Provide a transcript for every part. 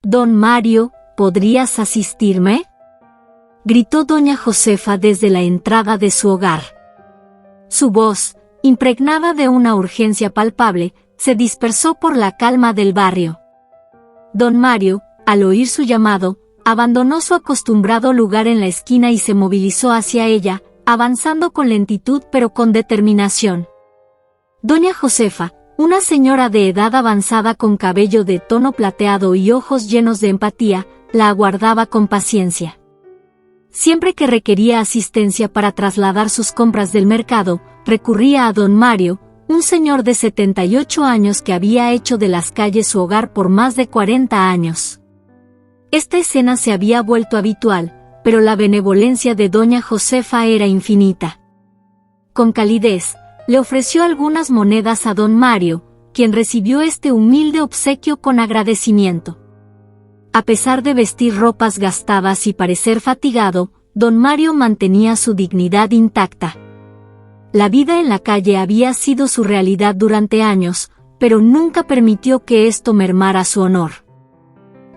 Don Mario, ¿podrías asistirme?, gritó doña Josefa desde la entrada de su hogar. Su voz, impregnada de una urgencia palpable, se dispersó por la calma del barrio. Don Mario, al oír su llamado, abandonó su acostumbrado lugar en la esquina y se movilizó hacia ella, avanzando con lentitud pero con determinación. Doña Josefa, una señora de edad avanzada con cabello de tono plateado y ojos llenos de empatía, la aguardaba con paciencia. Siempre que requería asistencia para trasladar sus compras del mercado, recurría a don Mario, un señor de 78 años que había hecho de las calles su hogar por más de 40 años. Esta escena se había vuelto habitual, pero la benevolencia de doña Josefa era infinita. Con calidez, le ofreció algunas monedas a don Mario, quien recibió este humilde obsequio con agradecimiento. A pesar de vestir ropas gastadas y parecer fatigado, don Mario mantenía su dignidad intacta. La vida en la calle había sido su realidad durante años, pero nunca permitió que esto mermara su honor.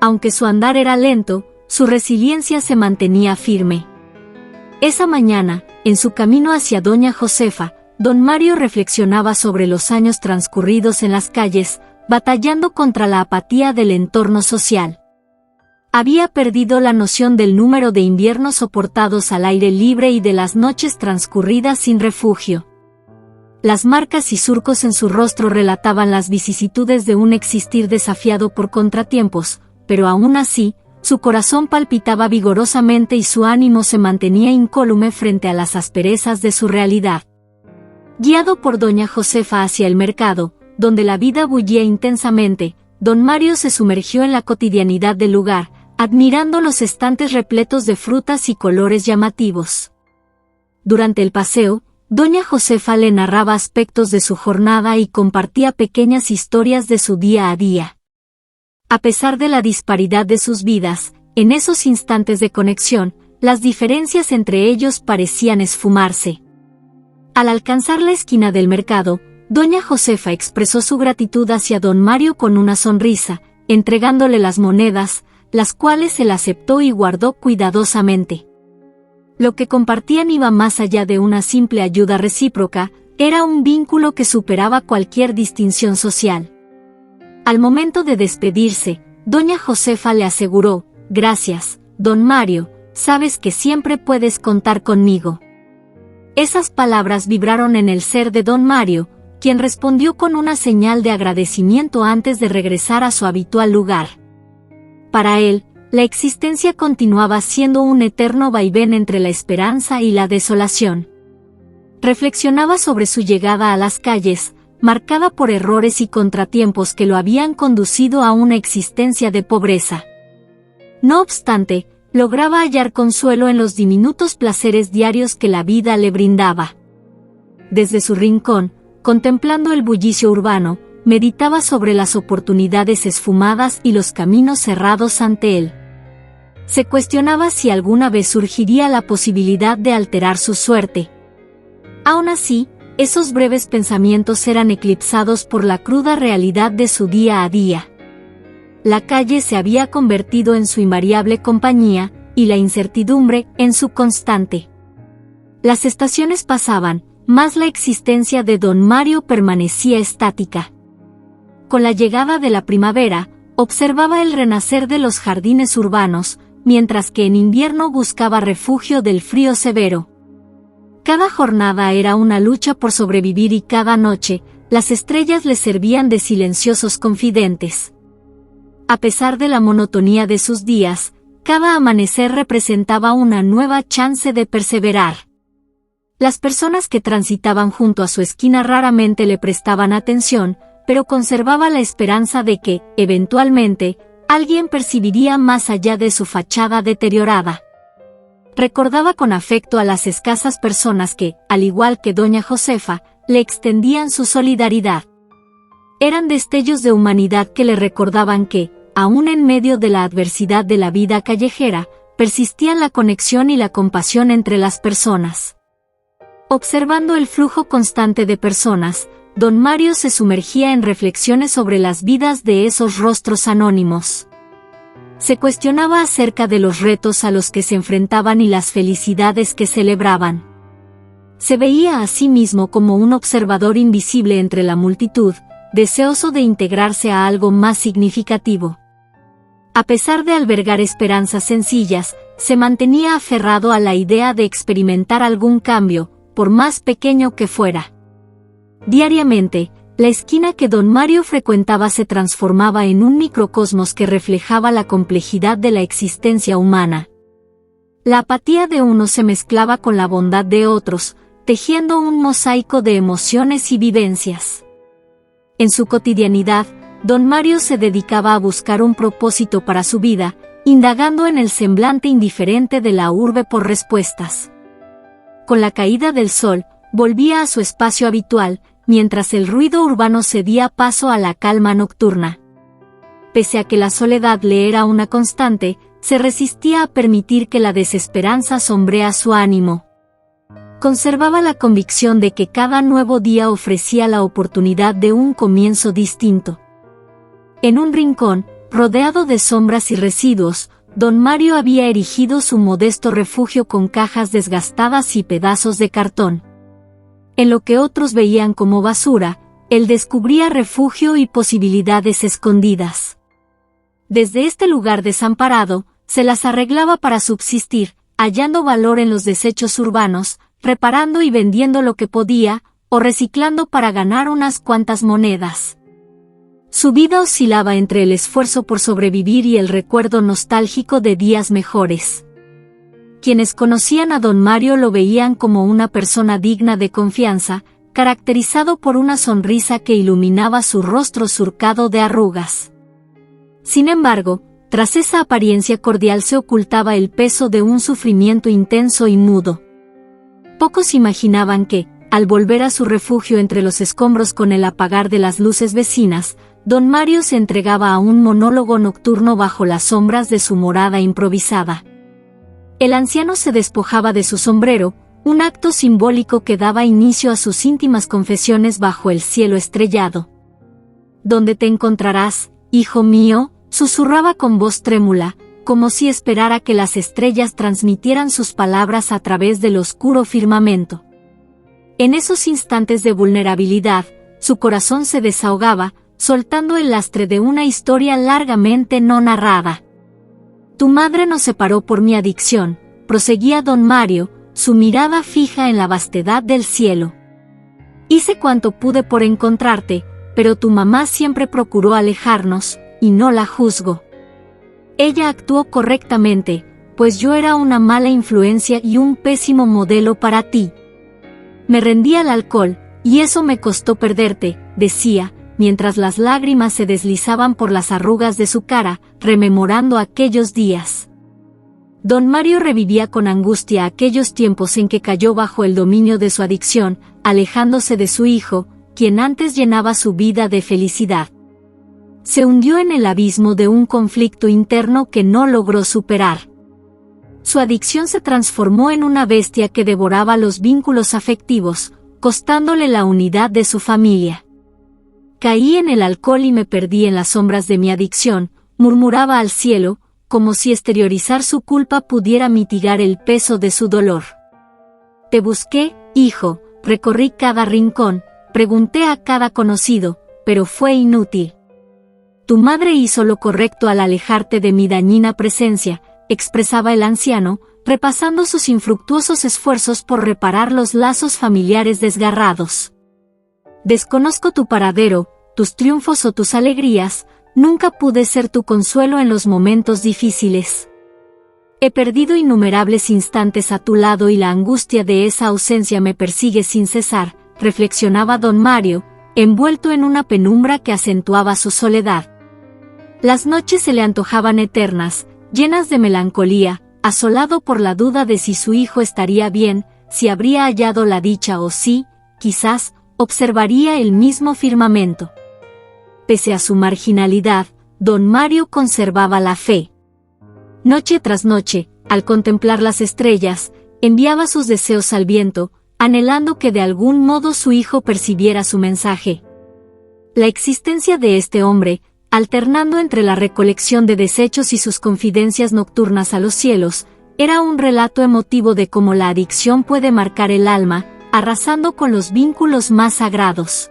Aunque su andar era lento, su resiliencia se mantenía firme. Esa mañana, en su camino hacia doña Josefa, don Mario reflexionaba sobre los años transcurridos en las calles, batallando contra la apatía del entorno social. Había perdido la noción del número de inviernos soportados al aire libre y de las noches transcurridas sin refugio. Las marcas y surcos en su rostro relataban las vicisitudes de un existir desafiado por contratiempos, pero aún así, su corazón palpitaba vigorosamente y su ánimo se mantenía incólume frente a las asperezas de su realidad. Guiado por doña Josefa hacia el mercado, donde la vida bullía intensamente, don Mario se sumergió en la cotidianidad del lugar, admirando los estantes repletos de frutas y colores llamativos. Durante el paseo, doña Josefa le narraba aspectos de su jornada y compartía pequeñas historias de su día a día. A pesar de la disparidad de sus vidas, en esos instantes de conexión, las diferencias entre ellos parecían esfumarse. Al alcanzar la esquina del mercado, doña Josefa expresó su gratitud hacia don Mario con una sonrisa, entregándole las monedas, las cuales él aceptó y guardó cuidadosamente. Lo que compartían iba más allá de una simple ayuda recíproca, era un vínculo que superaba cualquier distinción social. Al momento de despedirse, doña Josefa le aseguró: «Gracias, don Mario, sabes que siempre puedes contar conmigo». Esas palabras vibraron en el ser de don Mario, quien respondió con una señal de agradecimiento antes de regresar a su habitual lugar. Para él, la existencia continuaba siendo un eterno vaivén entre la esperanza y la desolación. Reflexionaba sobre su llegada a las calles, marcada por errores y contratiempos que lo habían conducido a una existencia de pobreza. No obstante, lograba hallar consuelo en los diminutos placeres diarios que la vida le brindaba. Desde su rincón, contemplando el bullicio urbano, meditaba sobre las oportunidades esfumadas y los caminos cerrados ante él. Se cuestionaba si alguna vez surgiría la posibilidad de alterar su suerte. Aún así, esos breves pensamientos eran eclipsados por la cruda realidad de su día a día. La calle se había convertido en su invariable compañía, y la incertidumbre en su constante. Las estaciones pasaban, mas la existencia de don Mario permanecía estática. Con la llegada de la primavera, observaba el renacer de los jardines urbanos, mientras que en invierno buscaba refugio del frío severo. Cada jornada era una lucha por sobrevivir y cada noche, las estrellas le servían de silenciosos confidentes. A pesar de la monotonía de sus días, cada amanecer representaba una nueva chance de perseverar. Las personas que transitaban junto a su esquina raramente le prestaban atención, pero conservaba la esperanza de que, eventualmente, alguien percibiría más allá de su fachada deteriorada. Recordaba con afecto a las escasas personas que, al igual que doña Josefa, le extendían su solidaridad. Eran destellos de humanidad que le recordaban que, aún en medio de la adversidad de la vida callejera, persistían la conexión y la compasión entre las personas. Observando el flujo constante de personas, don Mario se sumergía en reflexiones sobre las vidas de esos rostros anónimos. Se cuestionaba acerca de los retos a los que se enfrentaban y las felicidades que celebraban. Se veía a sí mismo como un observador invisible entre la multitud, deseoso de integrarse a algo más significativo. A pesar de albergar esperanzas sencillas, se mantenía aferrado a la idea de experimentar algún cambio, por más pequeño que fuera. Diariamente, la esquina que don Mario frecuentaba se transformaba en un microcosmos que reflejaba la complejidad de la existencia humana. La apatía de unos se mezclaba con la bondad de otros, tejiendo un mosaico de emociones y vivencias. En su cotidianidad, don Mario se dedicaba a buscar un propósito para su vida, indagando en el semblante indiferente de la urbe por respuestas. Con la caída del sol, volvía a su espacio habitual, mientras el ruido urbano cedía paso a la calma nocturna. Pese a que la soledad le era una constante, se resistía a permitir que la desesperanza sombrea su ánimo. Conservaba la convicción de que cada nuevo día ofrecía la oportunidad de un comienzo distinto. En un rincón, rodeado de sombras y residuos, don Mario había erigido su modesto refugio con cajas desgastadas y pedazos de cartón. En lo que otros veían como basura, él descubría refugio y posibilidades escondidas. Desde este lugar desamparado, se las arreglaba para subsistir, hallando valor en los desechos urbanos, reparando y vendiendo lo que podía, o reciclando para ganar unas cuantas monedas. Su vida oscilaba entre el esfuerzo por sobrevivir y el recuerdo nostálgico de días mejores. Quienes conocían a don Mario lo veían como una persona digna de confianza, caracterizado por una sonrisa que iluminaba su rostro surcado de arrugas. Sin embargo, tras esa apariencia cordial se ocultaba el peso de un sufrimiento intenso y mudo. Pocos imaginaban que, al volver a su refugio entre los escombros con el apagar de las luces vecinas, don Mario se entregaba a un monólogo nocturno bajo las sombras de su morada improvisada. El anciano se despojaba de su sombrero, un acto simbólico que daba inicio a sus íntimas confesiones bajo el cielo estrellado. «¿Dónde te encontrarás, hijo mío?», susurraba con voz trémula, como si esperara que las estrellas transmitieran sus palabras a través del oscuro firmamento. En esos instantes de vulnerabilidad, su corazón se desahogaba, soltando el lastre de una historia largamente no narrada. «Tu madre nos separó por mi adicción», proseguía don Mario, su mirada fija en la vastedad del cielo. «Hice cuanto pude por encontrarte, pero tu mamá siempre procuró alejarnos, y no la juzgo. Ella actuó correctamente, pues yo era una mala influencia y un pésimo modelo para ti. Me rendí al alcohol, y eso me costó perderte», decía, mientras las lágrimas se deslizaban por las arrugas de su cara, rememorando aquellos días. Don Mario revivía con angustia aquellos tiempos en que cayó bajo el dominio de su adicción, alejándose de su hijo, quien antes llenaba su vida de felicidad. Se hundió en el abismo de un conflicto interno que no logró superar. Su adicción se transformó en una bestia que devoraba los vínculos afectivos, costándole la unidad de su familia. «Caí en el alcohol y me perdí en las sombras de mi adicción», murmuraba al cielo, como si exteriorizar su culpa pudiera mitigar el peso de su dolor. «Te busqué, hijo, recorrí cada rincón, pregunté a cada conocido, pero fue inútil. Tu madre hizo lo correcto al alejarte de mi dañina presencia», expresaba el anciano, repasando sus infructuosos esfuerzos por reparar los lazos familiares desgarrados. «Desconozco tu paradero, tus triunfos o tus alegrías, nunca pude ser tu consuelo en los momentos difíciles. He perdido innumerables instantes a tu lado y la angustia de esa ausencia me persigue sin cesar», reflexionaba don Mario, envuelto en una penumbra que acentuaba su soledad. Las noches se le antojaban eternas, llenas de melancolía, asolado por la duda de si su hijo estaría bien, si habría hallado la dicha o si, quizás, observaría el mismo firmamento. Pese a su marginalidad, don Mario conservaba la fe. Noche tras noche, al contemplar las estrellas, enviaba sus deseos al viento, anhelando que de algún modo su hijo percibiera su mensaje. La existencia de este hombre, alternando entre la recolección de desechos y sus confidencias nocturnas a los cielos, era un relato emotivo de cómo la adicción puede marcar el alma, arrasando con los vínculos más sagrados.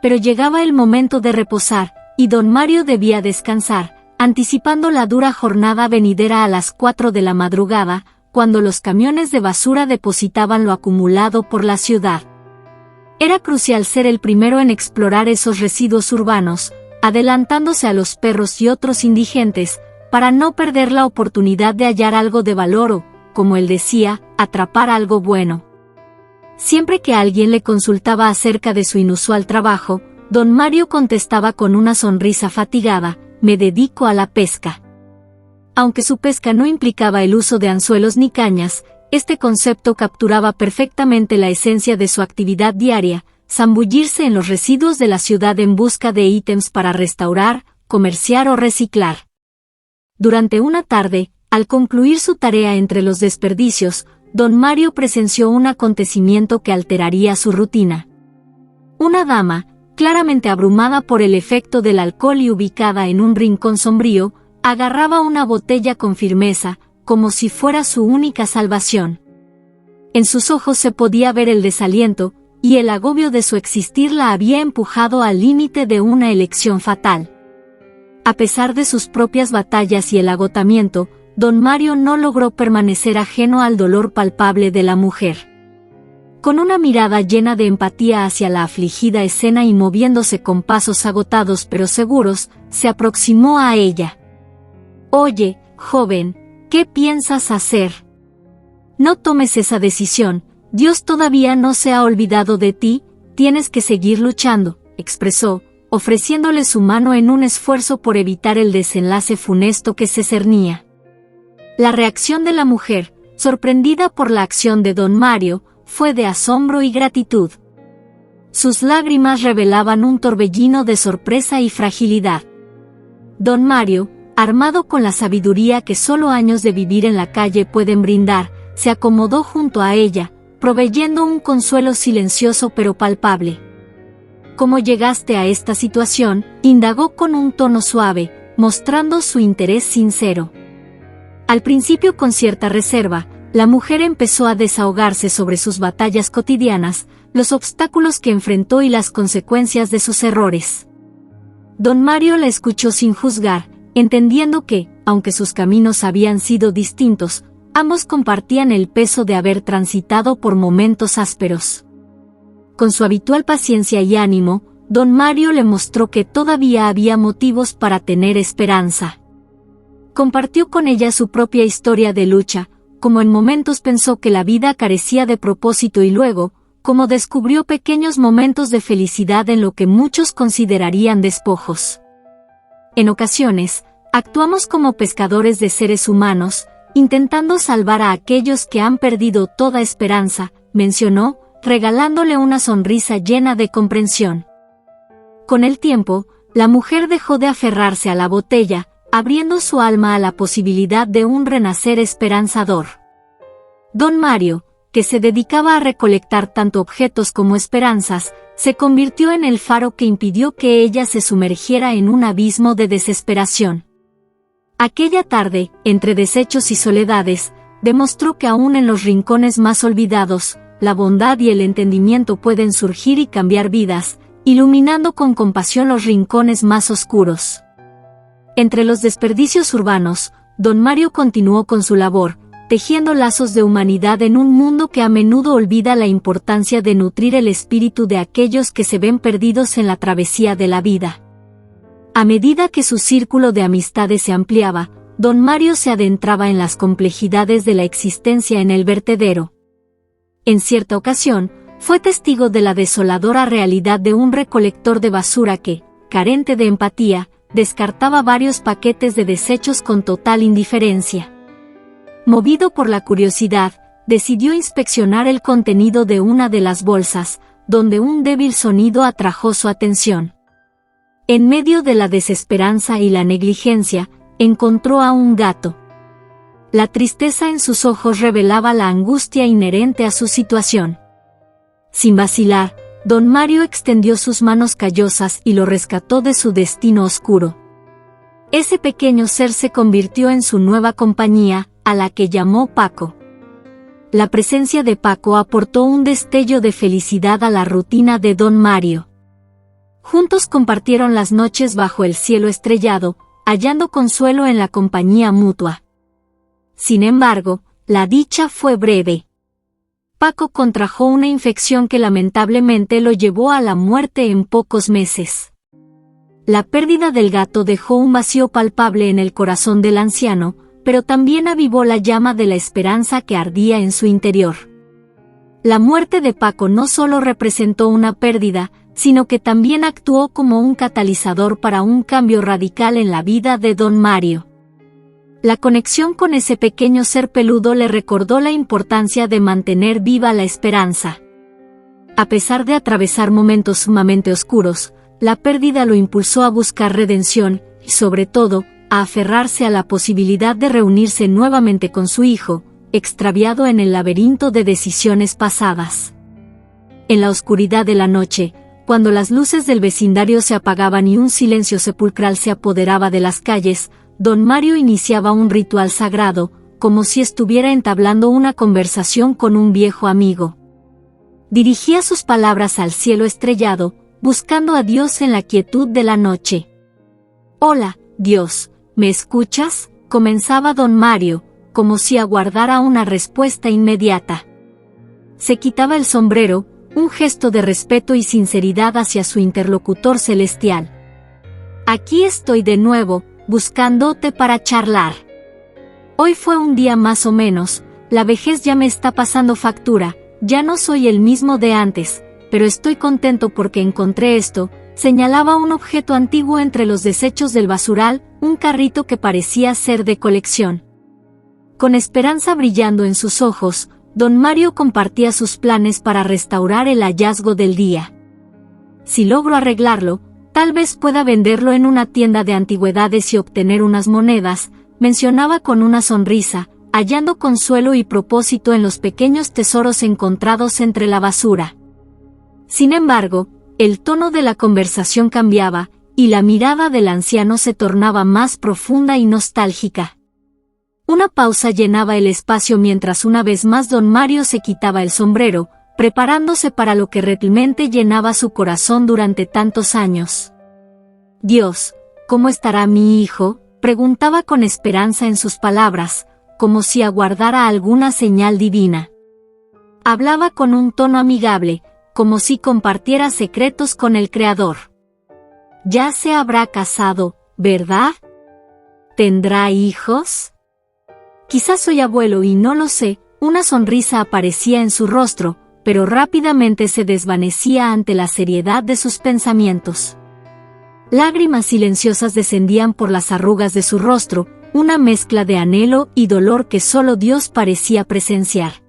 Pero llegaba el momento de reposar, y don Mario debía descansar, anticipando la dura jornada venidera a las 4 de la madrugada, cuando los camiones de basura depositaban lo acumulado por la ciudad. Era crucial ser el primero en explorar esos residuos urbanos, adelantándose a los perros y otros indigentes, para no perder la oportunidad de hallar algo de valor o, como él decía, atrapar algo bueno. Siempre que alguien le consultaba acerca de su inusual trabajo, don Mario contestaba con una sonrisa fatigada: me dedico a la pesca. Aunque su pesca no implicaba el uso de anzuelos ni cañas, este concepto capturaba perfectamente la esencia de su actividad diaria: zambullirse en los residuos de la ciudad en busca de ítems para restaurar, comerciar o reciclar. Durante una tarde, al concluir su tarea entre los desperdicios, don Mario presenció un acontecimiento que alteraría su rutina. Una dama, claramente abrumada por el efecto del alcohol y ubicada en un rincón sombrío, agarraba una botella con firmeza, como si fuera su única salvación. En sus ojos se podía ver el desaliento, y el agobio de su existir la había empujado al límite de una elección fatal. A pesar de sus propias batallas y el agotamiento, don Mario no logró permanecer ajeno al dolor palpable de la mujer. Con una mirada llena de empatía hacia la afligida escena y moviéndose con pasos agotados pero seguros, se aproximó a ella. «Oye, joven, ¿qué piensas hacer? No tomes esa decisión, Dios todavía no se ha olvidado de ti, tienes que seguir luchando», expresó, ofreciéndole su mano en un esfuerzo por evitar el desenlace funesto que se cernía. La reacción de la mujer, sorprendida por la acción de don Mario, fue de asombro y gratitud. Sus lágrimas revelaban un torbellino de sorpresa y fragilidad. Don Mario, armado con la sabiduría que solo años de vivir en la calle pueden brindar, se acomodó junto a ella, proveyendo un consuelo silencioso pero palpable. «¿Cómo llegaste a esta situación?», indagó con un tono suave, mostrando su interés sincero. Al principio con cierta reserva, la mujer empezó a desahogarse sobre sus batallas cotidianas, los obstáculos que enfrentó y las consecuencias de sus errores. Don Mario la escuchó sin juzgar, entendiendo que, aunque sus caminos habían sido distintos, ambos compartían el peso de haber transitado por momentos ásperos. Con su habitual paciencia y ánimo, don Mario le mostró que todavía había motivos para tener esperanza. Compartió con ella su propia historia de lucha, como en momentos pensó que la vida carecía de propósito y luego, como descubrió pequeños momentos de felicidad en lo que muchos considerarían despojos. En ocasiones, actuamos como pescadores de seres humanos, intentando salvar a aquellos que han perdido toda esperanza, mencionó, regalándole una sonrisa llena de comprensión. Con el tiempo, la mujer dejó de aferrarse a la botella, abriendo su alma a la posibilidad de un renacer esperanzador. Don Mario, que se dedicaba a recolectar tanto objetos como esperanzas, se convirtió en el faro que impidió que ella se sumergiera en un abismo de desesperación. Aquella tarde, entre desechos y soledades, demostró que aún en los rincones más olvidados, la bondad y el entendimiento pueden surgir y cambiar vidas, iluminando con compasión los rincones más oscuros. Entre los desperdicios urbanos, don Mario continuó con su labor, tejiendo lazos de humanidad en un mundo que a menudo olvida la importancia de nutrir el espíritu de aquellos que se ven perdidos en la travesía de la vida. A medida que su círculo de amistades se ampliaba, don Mario se adentraba en las complejidades de la existencia en el vertedero. En cierta ocasión, fue testigo de la desoladora realidad de un recolector de basura que, carente de empatía, descartaba varios paquetes de desechos con total indiferencia. Movido por la curiosidad, decidió inspeccionar el contenido de una de las bolsas, donde un débil sonido atrajo su atención. En medio de la desesperanza y la negligencia, encontró a un gato. La tristeza en sus ojos revelaba la angustia inherente a su situación. Sin vacilar, don Mario extendió sus manos callosas y lo rescató de su destino oscuro. Ese pequeño ser se convirtió en su nueva compañía, a la que llamó Paco. La presencia de Paco aportó un destello de felicidad a la rutina de don Mario. Juntos compartieron las noches bajo el cielo estrellado, hallando consuelo en la compañía mutua. Sin embargo, la dicha fue breve. Paco contrajo una infección que lamentablemente lo llevó a la muerte en pocos meses. La pérdida del gato dejó un vacío palpable en el corazón del anciano, pero también avivó la llama de la esperanza que ardía en su interior. La muerte de Paco no solo representó una pérdida, sino que también actuó como un catalizador para un cambio radical en la vida de don Mario. La conexión con ese pequeño ser peludo le recordó la importancia de mantener viva la esperanza. A pesar de atravesar momentos sumamente oscuros, la pérdida lo impulsó a buscar redención y, sobre todo, a aferrarse a la posibilidad de reunirse nuevamente con su hijo, extraviado en el laberinto de decisiones pasadas. En la oscuridad de la noche, cuando las luces del vecindario se apagaban y un silencio sepulcral se apoderaba de las calles, don Mario iniciaba un ritual sagrado, como si estuviera entablando una conversación con un viejo amigo. Dirigía sus palabras al cielo estrellado, buscando a Dios en la quietud de la noche. «Hola, Dios, ¿me escuchas?», comenzaba don Mario, como si aguardara una respuesta inmediata. Se quitaba el sombrero, un gesto de respeto y sinceridad hacia su interlocutor celestial. «Aquí estoy de nuevo, buscándote para charlar. Hoy fue un día más o menos, la vejez ya me está pasando factura, ya no soy el mismo de antes, pero estoy contento porque encontré esto», señalaba un objeto antiguo entre los desechos del basural, un carrito que parecía ser de colección. Con esperanza brillando en sus ojos, don Mario compartía sus planes para restaurar el hallazgo del día. «Si logro arreglarlo, tal vez pueda venderlo en una tienda de antigüedades y obtener unas monedas», mencionaba con una sonrisa, hallando consuelo y propósito en los pequeños tesoros encontrados entre la basura. Sin embargo, el tono de la conversación cambiaba, y la mirada del anciano se tornaba más profunda y nostálgica. Una pausa llenaba el espacio mientras una vez más don Mario se quitaba el sombrero, preparándose para lo que realmente llenaba su corazón durante tantos años. «Dios, ¿cómo estará mi hijo?», preguntaba con esperanza en sus palabras, como si aguardara alguna señal divina. Hablaba con un tono amigable, como si compartiera secretos con el Creador. «Ya se habrá casado, ¿verdad? ¿Tendrá hijos? Quizás soy abuelo y no lo sé». Una sonrisa aparecía en su rostro, pero rápidamente se desvanecía ante la seriedad de sus pensamientos. Lágrimas silenciosas descendían por las arrugas de su rostro, una mezcla de anhelo y dolor que solo Dios parecía presenciar.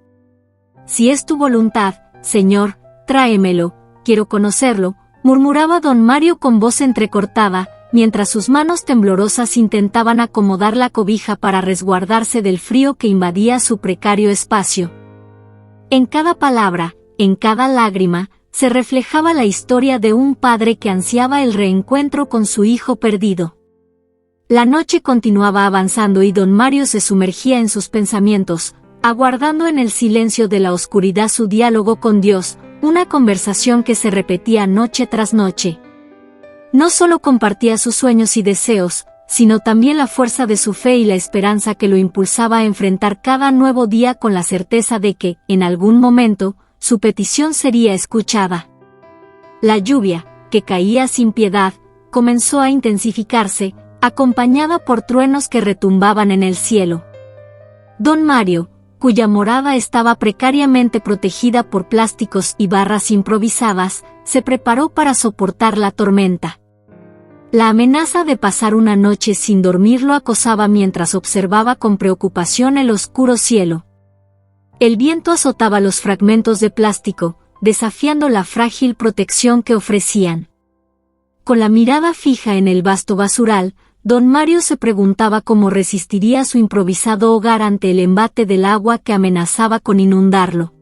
«Si es tu voluntad, Señor, tráemelo, quiero conocerlo», murmuraba don Mario con voz entrecortada, mientras sus manos temblorosas intentaban acomodar la cobija para resguardarse del frío que invadía su precario espacio. En cada palabra, en cada lágrima, se reflejaba la historia de un padre que ansiaba el reencuentro con su hijo perdido. La noche continuaba avanzando y don Mario se sumergía en sus pensamientos, aguardando en el silencio de la oscuridad su diálogo con Dios, una conversación que se repetía noche tras noche. No solo compartía sus sueños y deseos, sino también la fuerza de su fe y la esperanza que lo impulsaba a enfrentar cada nuevo día con la certeza de que, en algún momento, su petición sería escuchada. La lluvia, que caía sin piedad, comenzó a intensificarse, acompañada por truenos que retumbaban en el cielo. Don Mario, cuya morada estaba precariamente protegida por plásticos y barras improvisadas, se preparó para soportar la tormenta. La amenaza de pasar una noche sin dormir lo acosaba mientras observaba con preocupación el oscuro cielo. El viento azotaba los fragmentos de plástico, desafiando la frágil protección que ofrecían. Con la mirada fija en el vasto basural, don Mario se preguntaba cómo resistiría su improvisado hogar ante el embate del agua que amenazaba con inundarlo.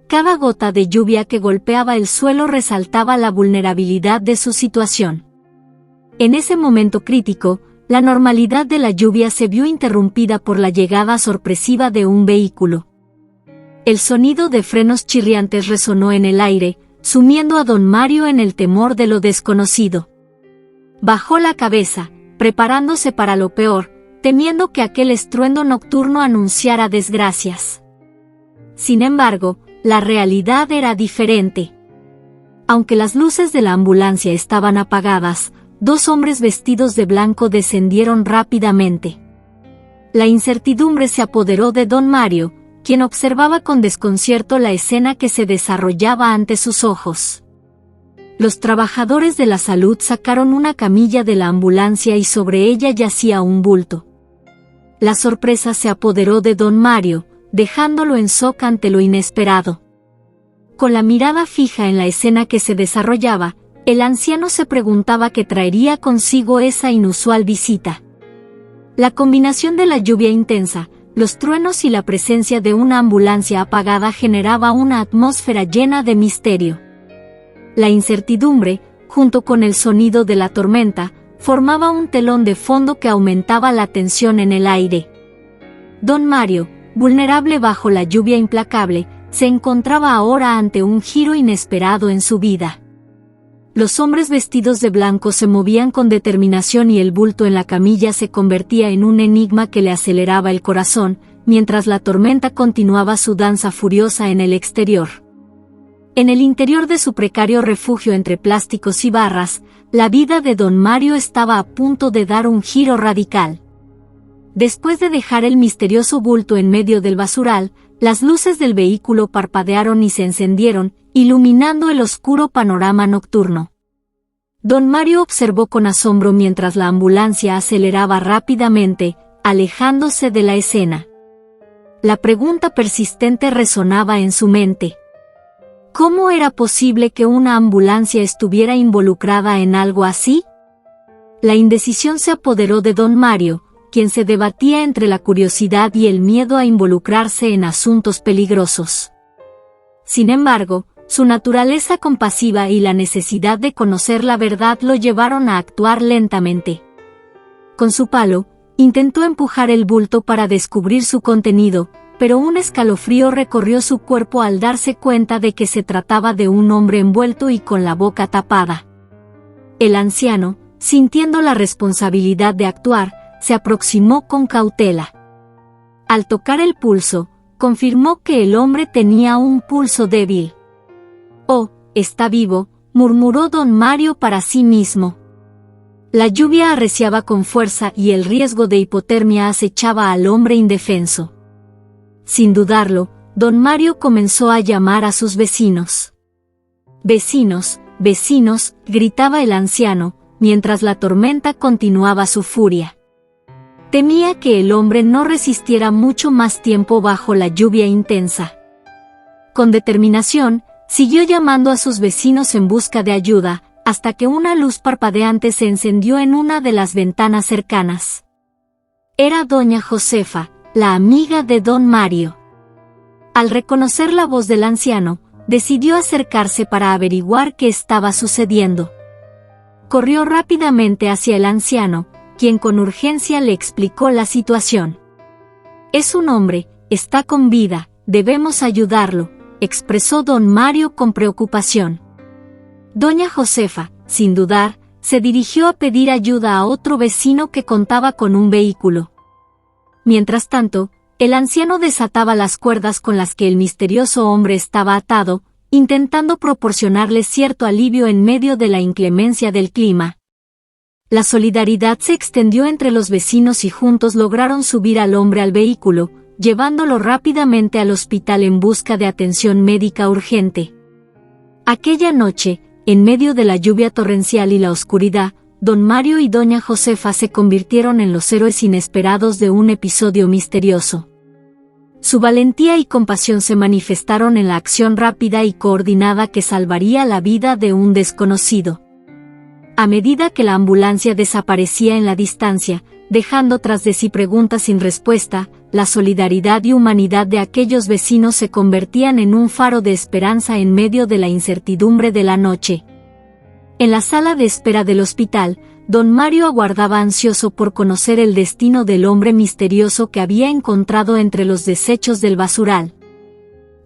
Cada gota de lluvia que golpeaba el suelo resaltaba la vulnerabilidad de su situación. En ese momento crítico, la normalidad de la lluvia se vio interrumpida por la llegada sorpresiva de un vehículo. El sonido de frenos chirriantes resonó en el aire, sumiendo a don Mario en el temor de lo desconocido. Bajó la cabeza, preparándose para lo peor, temiendo que aquel estruendo nocturno anunciara desgracias. Sin embargo, la realidad era diferente. Aunque las luces de la ambulancia estaban apagadas, dos hombres vestidos de blanco descendieron rápidamente. La incertidumbre se apoderó de don Mario, quien observaba con desconcierto la escena que se desarrollaba ante sus ojos. Los trabajadores de la salud sacaron una camilla de la ambulancia y sobre ella yacía un bulto. La sorpresa se apoderó de don Mario, dejándolo en shock ante lo inesperado. Con la mirada fija en la escena que se desarrollaba, el anciano se preguntaba qué traería consigo esa inusual visita. La combinación de la lluvia intensa, los truenos y la presencia de una ambulancia apagada generaba una atmósfera llena de misterio. La incertidumbre, junto con el sonido de la tormenta, formaba un telón de fondo que aumentaba la tensión en el aire. Don Mario, vulnerable bajo la lluvia implacable, se encontraba ahora ante un giro inesperado en su vida. Los hombres vestidos de blanco se movían con determinación y el bulto en la camilla se convertía en un enigma que le aceleraba el corazón, mientras la tormenta continuaba su danza furiosa en el exterior. En el interior de su precario refugio entre plásticos y barras, la vida de don Mario estaba a punto de dar un giro radical. Después de dejar el misterioso bulto en medio del basural, las luces del vehículo parpadearon y se encendieron, iluminando el oscuro panorama nocturno. Don Mario observó con asombro mientras la ambulancia aceleraba rápidamente, alejándose de la escena. La pregunta persistente resonaba en su mente. ¿Cómo era posible que una ambulancia estuviera involucrada en algo así? La indecisión se apoderó de don Mario, quien se debatía entre la curiosidad y el miedo a involucrarse en asuntos peligrosos. Sin embargo, su naturaleza compasiva y la necesidad de conocer la verdad lo llevaron a actuar lentamente. Con su palo, intentó empujar el bulto para descubrir su contenido, pero un escalofrío recorrió su cuerpo al darse cuenta de que se trataba de un hombre envuelto y con la boca tapada. El anciano, sintiendo la responsabilidad de actuar, se aproximó con cautela. Al tocar el pulso, confirmó que el hombre tenía un pulso débil. «Oh, está vivo», murmuró don Mario para sí mismo. La lluvia arreciaba con fuerza y el riesgo de hipotermia acechaba al hombre indefenso. Sin dudarlo, don Mario comenzó a llamar a sus vecinos. «Vecinos, vecinos», gritaba el anciano, mientras la tormenta continuaba su furia. Temía que el hombre no resistiera mucho más tiempo bajo la lluvia intensa. Con determinación, siguió llamando a sus vecinos en busca de ayuda, hasta que una luz parpadeante se encendió en una de las ventanas cercanas. Era doña Josefa, la amiga de don Mario. Al reconocer la voz del anciano, decidió acercarse para averiguar qué estaba sucediendo. Corrió rápidamente hacia el anciano, quien con urgencia le explicó la situación. «Es un hombre, está con vida, debemos ayudarlo», expresó don Mario con preocupación. Doña Josefa, sin dudar, se dirigió a pedir ayuda a otro vecino que contaba con un vehículo. Mientras tanto, el anciano desataba las cuerdas con las que el misterioso hombre estaba atado, intentando proporcionarle cierto alivio en medio de la inclemencia del clima. La solidaridad se extendió entre los vecinos y juntos lograron subir al hombre al vehículo, llevándolo rápidamente al hospital en busca de atención médica urgente. Aquella noche, en medio de la lluvia torrencial y la oscuridad, don Mario y doña Josefa se convirtieron en los héroes inesperados de un episodio misterioso. Su valentía y compasión se manifestaron en la acción rápida y coordinada que salvaría la vida de un desconocido. A medida que la ambulancia desaparecía en la distancia, dejando tras de sí preguntas sin respuesta, la solidaridad y humanidad de aquellos vecinos se convertían en un faro de esperanza en medio de la incertidumbre de la noche. En la sala de espera del hospital, don Mario aguardaba ansioso por conocer el destino del hombre misterioso que había encontrado entre los desechos del basural.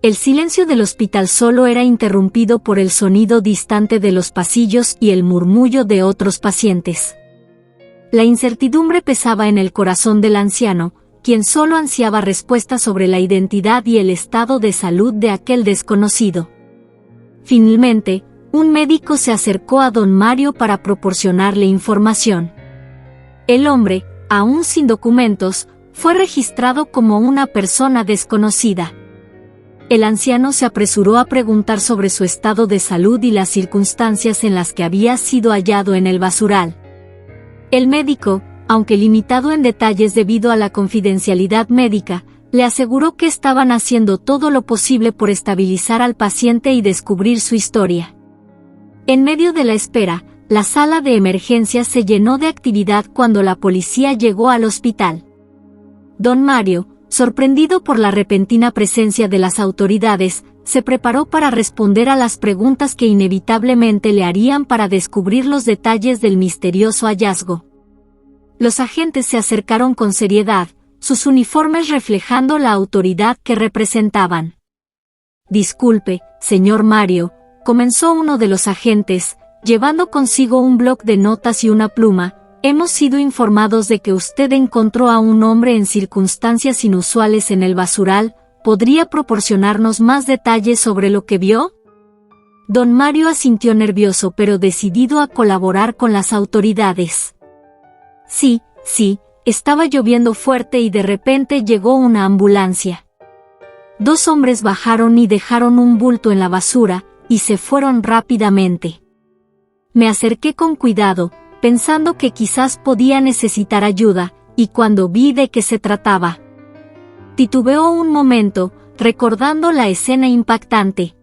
El silencio del hospital solo era interrumpido por el sonido distante de los pasillos y el murmullo de otros pacientes. La incertidumbre pesaba en el corazón del anciano, quien solo ansiaba respuestas sobre la identidad y el estado de salud de aquel desconocido. Finalmente, un médico se acercó a don Mario para proporcionarle información. El hombre, aún sin documentos, fue registrado como una persona desconocida. El anciano se apresuró a preguntar sobre su estado de salud y las circunstancias en las que había sido hallado en el basural. El médico, aunque limitado en detalles debido a la confidencialidad médica, le aseguró que estaban haciendo todo lo posible por estabilizar al paciente y descubrir su historia. En medio de la espera, la sala de emergencias se llenó de actividad cuando la policía llegó al hospital. Don Mario, sorprendido por la repentina presencia de las autoridades, se preparó para responder a las preguntas que inevitablemente le harían para descubrir los detalles del misterioso hallazgo. Los agentes se acercaron con seriedad, sus uniformes reflejando la autoridad que representaban. «Disculpe, señor Mario», comenzó uno de los agentes, llevando consigo un bloc de notas y una pluma. «Hemos sido informados de que usted encontró a un hombre en circunstancias inusuales en el basural. ¿Podría proporcionarnos más detalles sobre lo que vio?». Don Mario asintió nervioso pero decidido a colaborar con las autoridades. Sí, estaba lloviendo fuerte y de repente llegó una ambulancia. 2 hombres bajaron y dejaron un bulto en la basura, y se fueron rápidamente. Me acerqué con cuidado, pensando que quizás podía necesitar ayuda, y cuando vi de qué se trataba, titubeó un momento, recordando la escena impactante.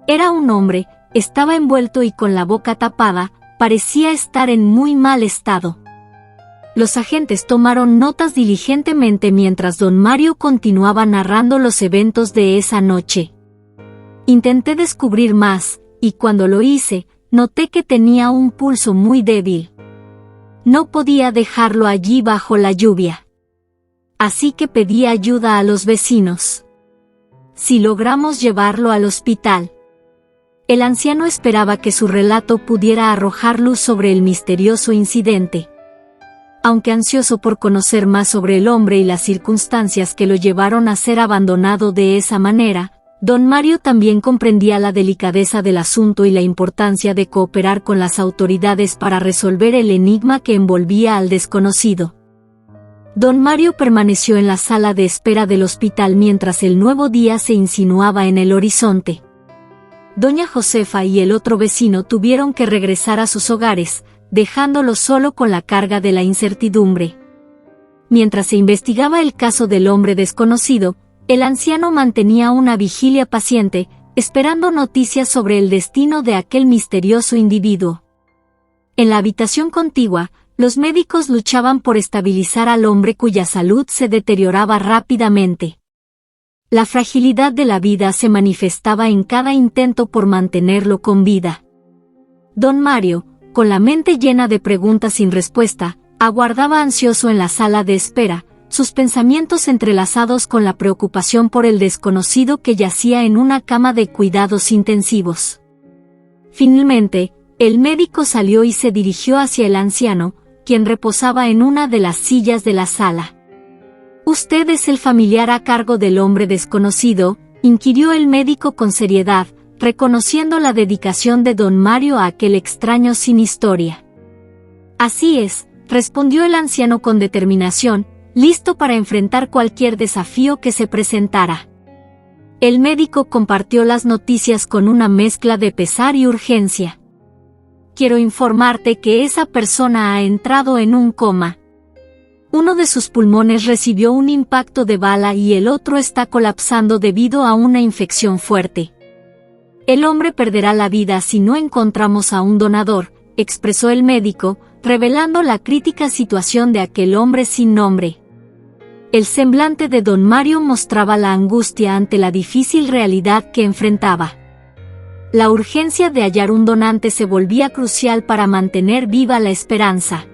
Era un hombre, estaba envuelto y con la boca tapada, parecía estar en muy mal estado. Los agentes tomaron notas diligentemente mientras don Mario continuaba narrando los eventos de esa noche. Intenté descubrir más, y cuando lo hice, noté que tenía un pulso muy débil. No podía dejarlo allí bajo la lluvia. Así que pedí ayuda a los vecinos. Si logramos llevarlo al hospital. El anciano esperaba que su relato pudiera arrojar luz sobre el misterioso incidente. Aunque ansioso por conocer más sobre el hombre y las circunstancias que lo llevaron a ser abandonado de esa manera, don Mario también comprendía la delicadeza del asunto y la importancia de cooperar con las autoridades para resolver el enigma que envolvía al desconocido. Don Mario permaneció en la sala de espera del hospital mientras el nuevo día se insinuaba en el horizonte. Doña Josefa y el otro vecino tuvieron que regresar a sus hogares, dejándolo solo con la carga de la incertidumbre. Mientras se investigaba el caso del hombre desconocido, el anciano mantenía una vigilia paciente, esperando noticias sobre el destino de aquel misterioso individuo. En la habitación contigua, los médicos luchaban por estabilizar al hombre cuya salud se deterioraba rápidamente. La fragilidad de la vida se manifestaba en cada intento por mantenerlo con vida. Don Mario, con la mente llena de preguntas sin respuesta, aguardaba ansioso en la sala de espera, sus pensamientos entrelazados con la preocupación por el desconocido que yacía en una cama de cuidados intensivos. Finalmente, el médico salió y se dirigió hacia el anciano, quien reposaba en una de las sillas de la sala. «¿Usted es el familiar a cargo del hombre desconocido?», inquirió el médico con seriedad, reconociendo la dedicación de don Mario a aquel extraño sin historia. «Así es», respondió el anciano con determinación, listo para enfrentar cualquier desafío que se presentara. El médico compartió las noticias con una mezcla de pesar y urgencia. «Quiero informarte que esa persona ha entrado en un coma. Uno de sus pulmones recibió un impacto de bala y el otro está colapsando debido a una infección fuerte. El hombre perderá la vida si no encontramos a un donador», expresó el médico, revelando la crítica situación de aquel hombre sin nombre. El semblante de don Mario mostraba la angustia ante la difícil realidad que enfrentaba. La urgencia de hallar un donante se volvía crucial para mantener viva la esperanza.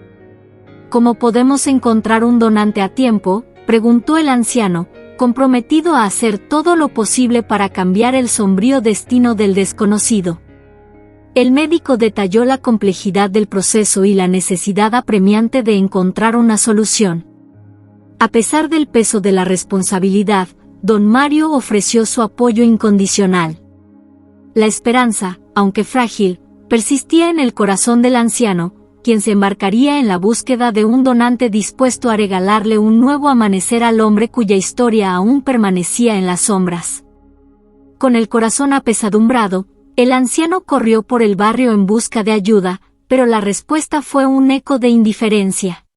¿Cómo podemos encontrar un donante a tiempo?, preguntó el anciano, comprometido a hacer todo lo posible para cambiar el sombrío destino del desconocido. El médico detalló la complejidad del proceso y la necesidad apremiante de encontrar una solución. A pesar del peso de la responsabilidad, don Mario ofreció su apoyo incondicional. La esperanza, aunque frágil, persistía en el corazón del anciano, quien se embarcaría en la búsqueda de un donante dispuesto a regalarle un nuevo amanecer al hombre cuya historia aún permanecía en las sombras. Con el corazón apesadumbrado, el anciano corrió por el barrio en busca de ayuda, pero la respuesta fue un eco de indiferencia.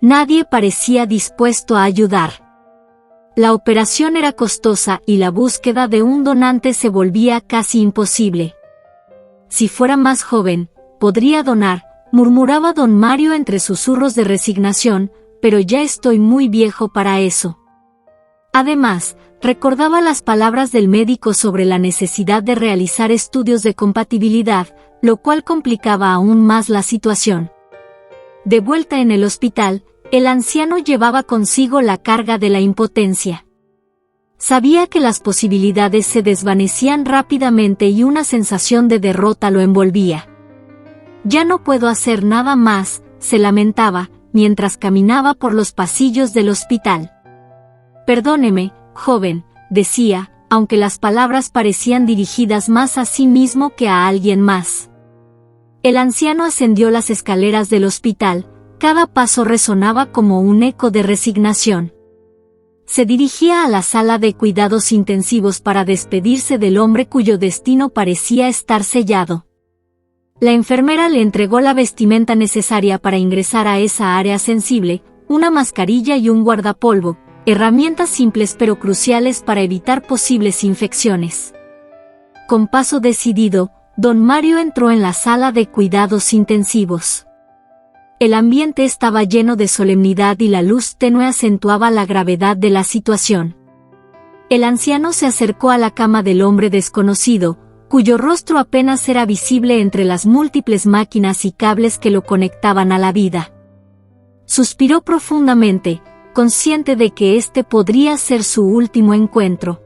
Nadie parecía dispuesto a ayudar. La operación era costosa y la búsqueda de un donante se volvía casi imposible. Si fuera más joven, podría donar, murmuraba don Mario entre susurros de resignación, pero ya estoy muy viejo para eso. Además, recordaba las palabras del médico sobre la necesidad de realizar estudios de compatibilidad, lo cual complicaba aún más la situación. De vuelta en el hospital, el anciano llevaba consigo la carga de la impotencia. Sabía que las posibilidades se desvanecían rápidamente y una sensación de derrota lo envolvía. Ya no puedo hacer nada más, se lamentaba, mientras caminaba por los pasillos del hospital. Perdóneme, joven, decía, aunque las palabras parecían dirigidas más a sí mismo que a alguien más. El anciano ascendió las escaleras del hospital, cada paso resonaba como un eco de resignación. Se dirigía a la sala de cuidados intensivos para despedirse del hombre cuyo destino parecía estar sellado. La enfermera le entregó la vestimenta necesaria para ingresar a esa área sensible, una mascarilla y un guardapolvo, herramientas simples pero cruciales para evitar posibles infecciones. Con paso decidido, don Mario entró en la sala de cuidados intensivos. El ambiente estaba lleno de solemnidad y la luz tenue acentuaba la gravedad de la situación. El anciano se acercó a la cama del hombre desconocido, cuyo rostro apenas era visible entre las múltiples máquinas y cables que lo conectaban a la vida. Suspiró profundamente, consciente de que este podría ser su último encuentro.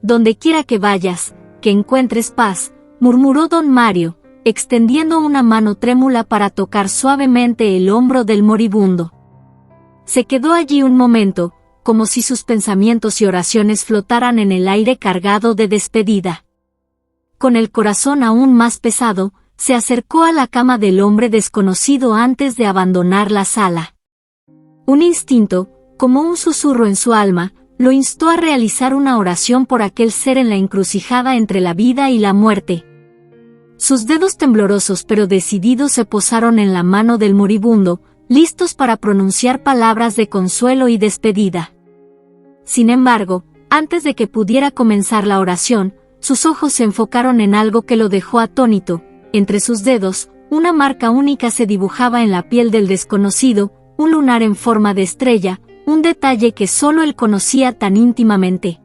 «Donde quiera que vayas, que encuentres paz», murmuró don Mario, extendiendo una mano trémula para tocar suavemente el hombro del moribundo. Se quedó allí un momento, como si sus pensamientos y oraciones flotaran en el aire cargado de despedida. Con el corazón aún más pesado, se acercó a la cama del hombre desconocido antes de abandonar la sala. Un instinto, como un susurro en su alma, lo instó a realizar una oración por aquel ser en la encrucijada entre la vida y la muerte. Sus dedos temblorosos pero decididos se posaron en la mano del moribundo, listos para pronunciar palabras de consuelo y despedida. Sin embargo, antes de que pudiera comenzar la oración, sus ojos se enfocaron en algo que lo dejó atónito. Entre sus dedos, una marca única se dibujaba en la piel del desconocido, un lunar en forma de estrella, un detalle que solo él conocía tan íntimamente.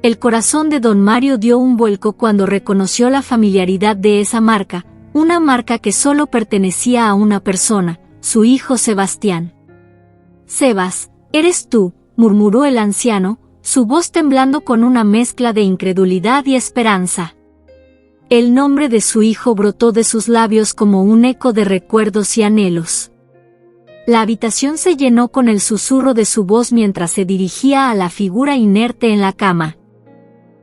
El corazón de don Mario dio un vuelco cuando reconoció la familiaridad de esa marca, una marca que solo pertenecía a una persona, su hijo Sebastián. «Sebas, eres tú», murmuró el anciano, su voz temblando con una mezcla de incredulidad y esperanza. El nombre de su hijo brotó de sus labios como un eco de recuerdos y anhelos. La habitación se llenó con el susurro de su voz mientras se dirigía a la figura inerte en la cama.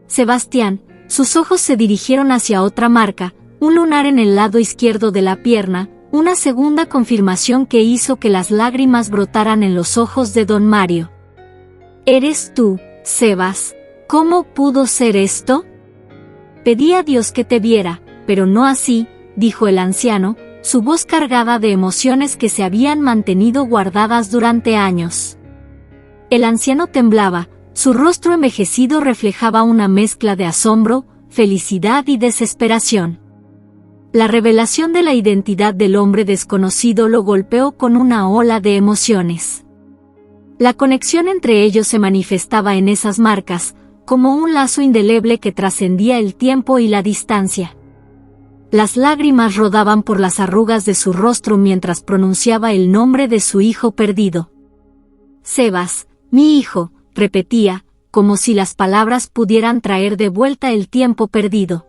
Sebastián, sus ojos se dirigieron hacia otra marca, un lunar en el lado izquierdo de la pierna, una segunda confirmación que hizo que las lágrimas brotaran en los ojos de don Mario. «¿Eres tú, Sebas? ¿Cómo pudo ser esto?» «Pedí a Dios que te viera, pero no así», dijo el anciano, su voz cargada de emociones que se habían mantenido guardadas durante años. El anciano temblaba, su rostro envejecido reflejaba una mezcla de asombro, felicidad y desesperación. La revelación de la identidad del hombre desconocido lo golpeó con una ola de emociones. La conexión entre ellos se manifestaba en esas marcas, como un lazo indeleble que trascendía el tiempo y la distancia. Las lágrimas rodaban por las arrugas de su rostro mientras pronunciaba el nombre de su hijo perdido. Sebas, mi hijo, repetía, como si las palabras pudieran traer de vuelta el tiempo perdido.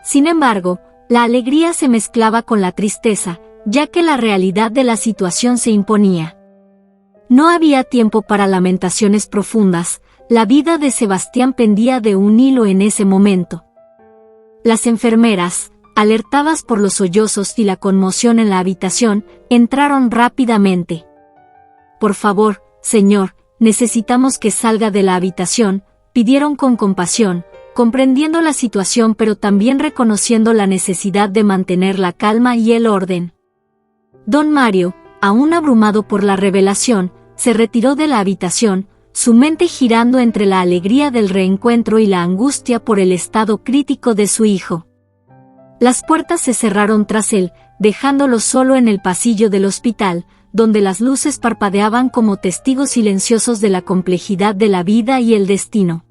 Sin embargo, la alegría se mezclaba con la tristeza, ya que la realidad de la situación se imponía. No había tiempo para lamentaciones profundas, la vida de Sebastián pendía de un hilo en ese momento. Las enfermeras, alertadas por los sollozos y la conmoción en la habitación, entraron rápidamente. «Por favor, señor, necesitamos que salga de la habitación», pidieron con compasión, comprendiendo la situación pero también reconociendo la necesidad de mantener la calma y el orden. Don Mario, aún abrumado por la revelación, se retiró de la habitación, su mente girando entre la alegría del reencuentro y la angustia por el estado crítico de su hijo. Las puertas se cerraron tras él, dejándolo solo en el pasillo del hospital, donde las luces parpadeaban como testigos silenciosos de la complejidad de la vida y el destino.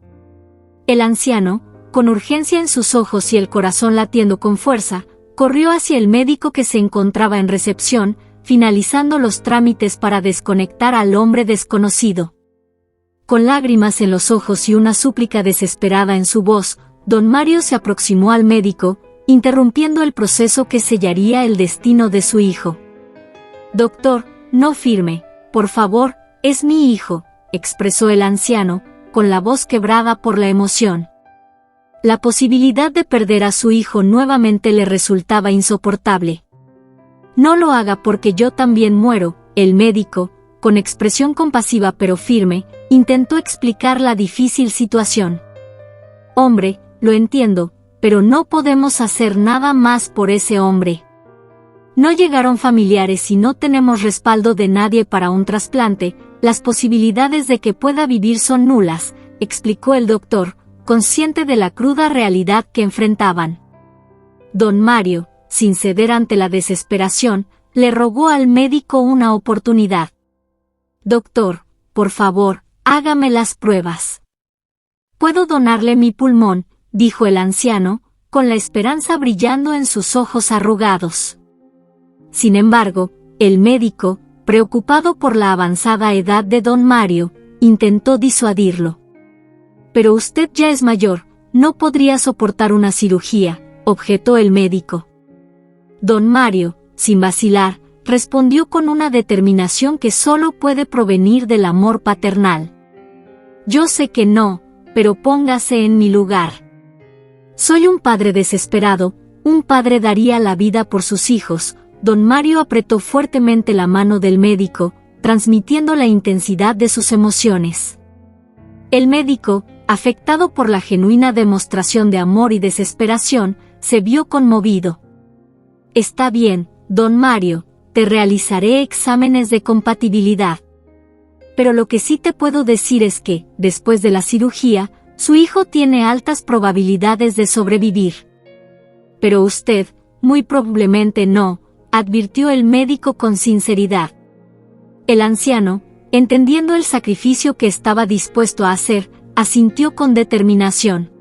El anciano, con urgencia en sus ojos y el corazón latiendo con fuerza, corrió hacia el médico que se encontraba en recepción, finalizando los trámites para desconectar al hombre desconocido. Con lágrimas en los ojos y una súplica desesperada en su voz, don Mario se aproximó al médico, interrumpiendo el proceso que sellaría el destino de su hijo. «Doctor, no firme, por favor, es mi hijo», expresó el anciano, con la voz quebrada por la emoción. La posibilidad de perder a su hijo nuevamente le resultaba insoportable. «No lo haga porque yo también muero», el médico, con expresión compasiva pero firme, intentó explicar la difícil situación. «Hombre, lo entiendo, pero no podemos hacer nada más por ese hombre. No llegaron familiares y no tenemos respaldo de nadie para un trasplante, las posibilidades de que pueda vivir son nulas», explicó el doctor, consciente de la cruda realidad que enfrentaban. Don Mario, sin ceder ante la desesperación, le rogó al médico una oportunidad. «Doctor, por favor, hágame las pruebas». «Puedo donarle mi pulmón», dijo el anciano, con la esperanza brillando en sus ojos arrugados. Sin embargo, el médico, preocupado por la avanzada edad de don Mario, intentó disuadirlo. «Pero usted ya es mayor, no podría soportar una cirugía», objetó el médico. Don Mario, sin vacilar, respondió con una determinación que solo puede provenir del amor paternal. «Yo sé que no, pero póngase en mi lugar. Soy un padre desesperado, un padre daría la vida por sus hijos». Don Mario apretó fuertemente la mano del médico, transmitiendo la intensidad de sus emociones. El médico, afectado por la genuina demostración de amor y desesperación, se vio conmovido. «Está bien, don Mario, te realizaré exámenes de compatibilidad. Pero lo que sí te puedo decir es que, después de la cirugía, su hijo tiene altas probabilidades de sobrevivir. Pero usted, muy probablemente no», advirtió el médico con sinceridad. El anciano, entendiendo el sacrificio que estaba dispuesto a hacer, asintió con determinación.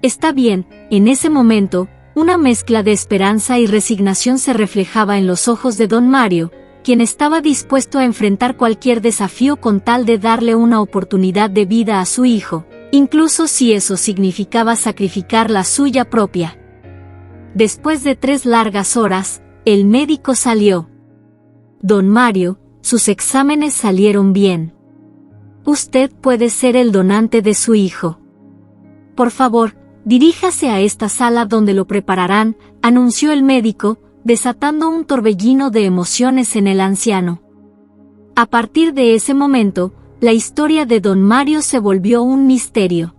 «Está bien», en ese momento, una mezcla de esperanza y resignación se reflejaba en los ojos de don Mario, quien estaba dispuesto a enfrentar cualquier desafío con tal de darle una oportunidad de vida a su hijo, incluso si eso significaba sacrificar la suya propia. Después de 3 largas horas, el médico salió. «Don Mario, sus exámenes salieron bien. Usted puede ser el donante de su hijo. Por favor, diríjase a esta sala donde lo prepararán», anunció el médico, desatando un torbellino de emociones en el anciano. A partir de ese momento, la historia de don Mario se volvió un misterio.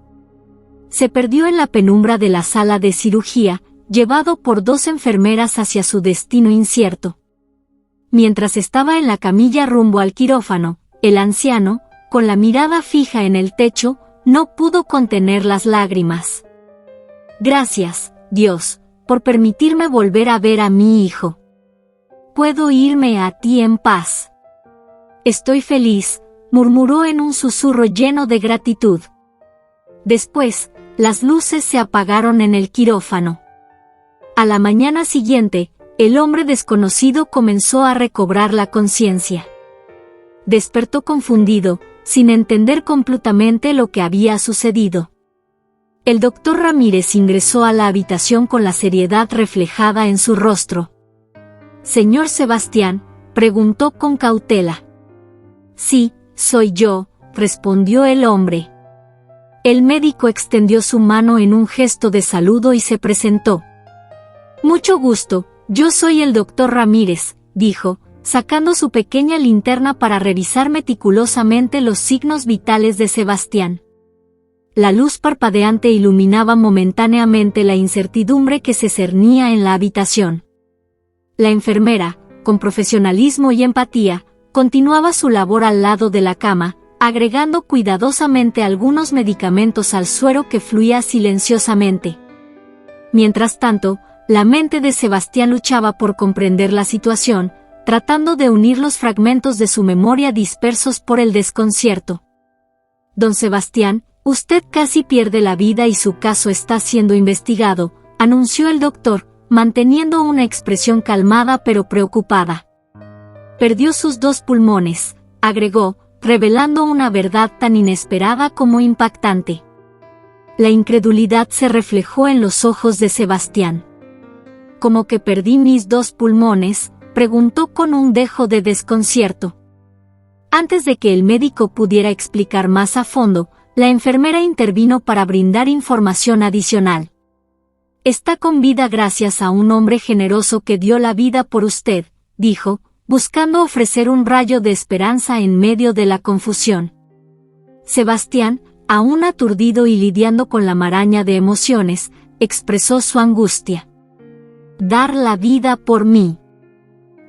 Se perdió en la penumbra de la sala de cirugía, llevado por 2 enfermeras hacia su destino incierto. Mientras estaba en la camilla rumbo al quirófano, el anciano, con la mirada fija en el techo, no pudo contener las lágrimas. «Gracias, Dios, por permitirme volver a ver a mi hijo. Puedo irme a ti en paz. Estoy feliz», murmuró en un susurro lleno de gratitud. Después, las luces se apagaron en el quirófano. A la mañana siguiente, el hombre desconocido comenzó a recobrar la conciencia. Despertó confundido, sin entender completamente lo que había sucedido. El doctor Ramírez ingresó a la habitación con la seriedad reflejada en su rostro. «Señor Sebastián», preguntó con cautela. «Sí, soy yo», respondió el hombre. El médico extendió su mano en un gesto de saludo y se presentó. «Mucho gusto, yo soy el doctor Ramírez», dijo, sacando su pequeña linterna para revisar meticulosamente los signos vitales de Sebastián. La luz parpadeante iluminaba momentáneamente la incertidumbre que se cernía en la habitación. La enfermera, con profesionalismo y empatía, continuaba su labor al lado de la cama, agregando cuidadosamente algunos medicamentos al suero que fluía silenciosamente. Mientras tanto, la mente de Sebastián luchaba por comprender la situación, tratando de unir los fragmentos de su memoria dispersos por el desconcierto. «Don Sebastián, usted casi pierde la vida y su caso está siendo investigado», anunció el doctor, manteniendo una expresión calmada pero preocupada. «Perdió sus 2 pulmones», agregó, revelando una verdad tan inesperada como impactante. La incredulidad se reflejó en los ojos de Sebastián. «¿Cómo que perdí mis 2 pulmones?», preguntó con un dejo de desconcierto. Antes de que el médico pudiera explicar más a fondo, la enfermera intervino para brindar información adicional. «Está con vida gracias a un hombre generoso que dio la vida por usted», dijo, buscando ofrecer un rayo de esperanza en medio de la confusión. Sebastián, aún aturdido y lidiando con la maraña de emociones, expresó su angustia. «¿Dar la vida por mí?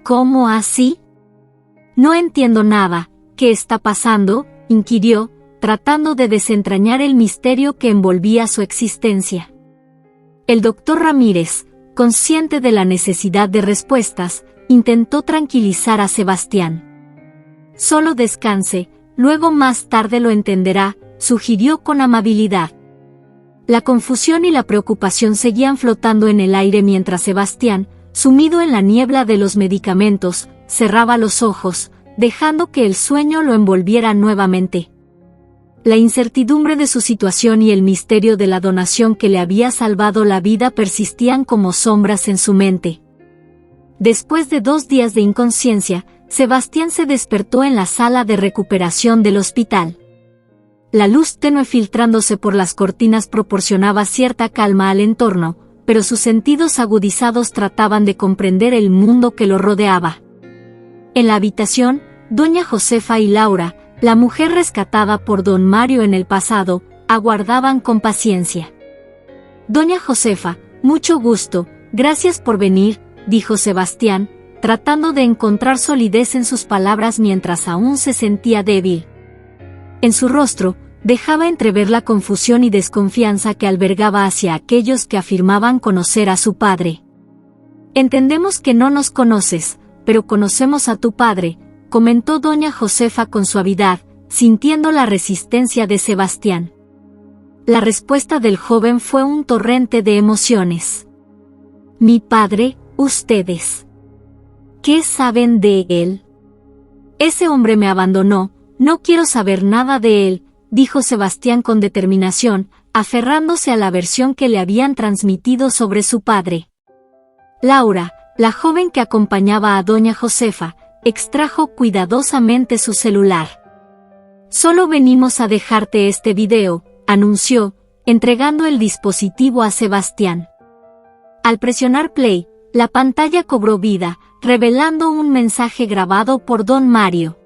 ¿Cómo así? No entiendo nada, ¿qué está pasando?», inquirió, tratando de desentrañar el misterio que envolvía su existencia. El doctor Ramírez, consciente de la necesidad de respuestas, intentó tranquilizar a Sebastián. «Solo descanse, luego más tarde lo entenderá», sugirió con amabilidad. La confusión y la preocupación seguían flotando en el aire mientras Sebastián, sumido en la niebla de los medicamentos, cerraba los ojos, dejando que el sueño lo envolviera nuevamente. La incertidumbre de su situación y el misterio de la donación que le había salvado la vida persistían como sombras en su mente. Después de 2 días de inconsciencia, Sebastián se despertó en la sala de recuperación del hospital. La luz tenue filtrándose por las cortinas proporcionaba cierta calma al entorno, pero sus sentidos agudizados trataban de comprender el mundo que lo rodeaba. En la habitación, doña Josefa y Laura, la mujer rescatada por don Mario en el pasado, aguardaban con paciencia. «Doña Josefa, mucho gusto, gracias por venir», dijo Sebastián, tratando de encontrar solidez en sus palabras mientras aún se sentía débil. En su rostro, dejaba entrever la confusión y desconfianza que albergaba hacia aquellos que afirmaban conocer a su padre. «Entendemos que no nos conoces, pero conocemos a tu padre», comentó doña Josefa con suavidad, sintiendo la resistencia de Sebastián. La respuesta del joven fue un torrente de emociones. «¿Mi padre? ¿Ustedes? ¿Qué saben de él? Ese hombre me abandonó, no quiero saber nada de él», dijo Sebastián con determinación, aferrándose a la versión que le habían transmitido sobre su padre. Laura, la joven que acompañaba a doña Josefa, extrajo cuidadosamente su celular. «Solo venimos a dejarte este video», anunció, entregando el dispositivo a Sebastián. Al presionar play, la pantalla cobró vida, revelando un mensaje grabado por don Mario.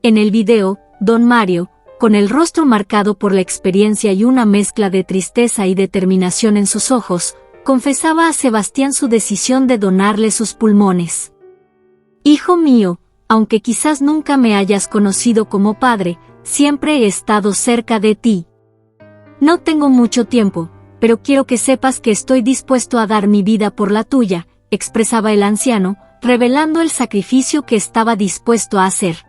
En el video, don Mario, con el rostro marcado por la experiencia y una mezcla de tristeza y determinación en sus ojos, confesaba a Sebastián su decisión de donarle sus pulmones. «Hijo mío, aunque quizás nunca me hayas conocido como padre, siempre he estado cerca de ti. No tengo mucho tiempo, pero quiero que sepas que estoy dispuesto a dar mi vida por la tuya», expresaba el anciano, revelando el sacrificio que estaba dispuesto a hacer.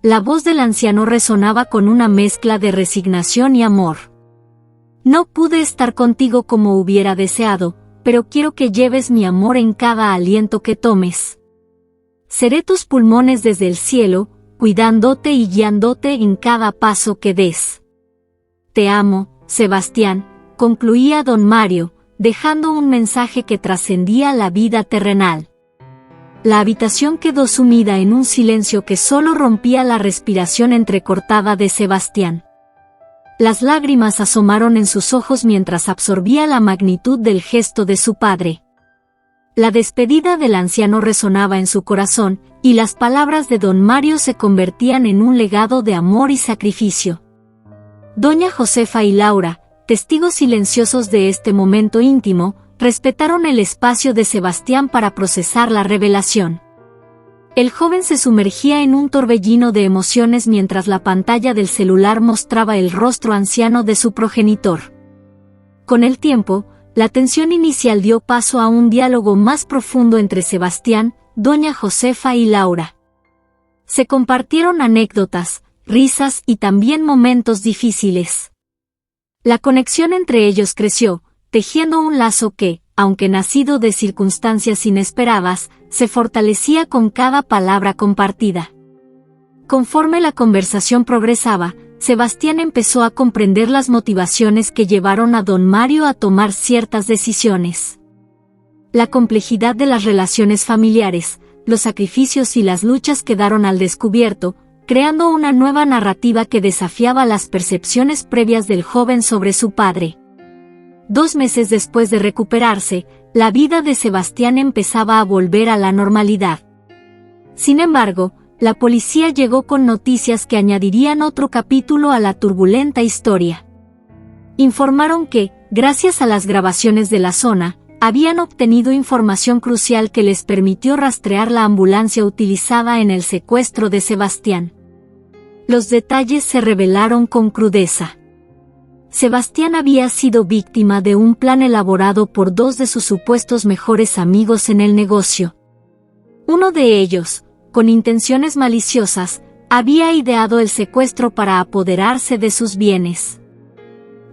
La voz del anciano resonaba con una mezcla de resignación y amor. No pude estar contigo como hubiera deseado, pero quiero que lleves mi amor en cada aliento que tomes. Seré tus pulmones desde el cielo, cuidándote y guiándote en cada paso que des. Te amo, Sebastián, concluía don Mario, dejando un mensaje que trascendía la vida terrenal. La habitación quedó sumida en un silencio que solo rompía la respiración entrecortada de Sebastián. Las lágrimas asomaron en sus ojos mientras absorbía la magnitud del gesto de su padre. La despedida del anciano resonaba en su corazón, y las palabras de don Mario se convertían en un legado de amor y sacrificio. Doña Josefa y Laura, testigos silenciosos de este momento íntimo, respetaron el espacio de Sebastián para procesar la revelación. El joven se sumergía en un torbellino de emociones mientras la pantalla del celular mostraba el rostro anciano de su progenitor. Con el tiempo, la tensión inicial dio paso a un diálogo más profundo entre Sebastián, doña Josefa y Laura. Se compartieron anécdotas, risas y también momentos difíciles. La conexión entre ellos creció, tejiendo un lazo que, aunque nacido de circunstancias inesperadas, se fortalecía con cada palabra compartida. Conforme la conversación progresaba, Sebastián empezó a comprender las motivaciones que llevaron a don Mario a tomar ciertas decisiones. La complejidad de las relaciones familiares, los sacrificios y las luchas quedaron al descubierto, creando una nueva narrativa que desafiaba las percepciones previas del joven sobre su padre. 2 meses después de recuperarse, la vida de Sebastián empezaba a volver a la normalidad. Sin embargo, la policía llegó con noticias que añadirían otro capítulo a la turbulenta historia. Informaron que, gracias a las grabaciones de la zona, habían obtenido información crucial que les permitió rastrear la ambulancia utilizada en el secuestro de Sebastián. Los detalles se revelaron con crudeza. Sebastián había sido víctima de un plan elaborado por 2 de sus supuestos mejores amigos en el negocio. Uno de ellos, con intenciones maliciosas, había ideado el secuestro para apoderarse de sus bienes.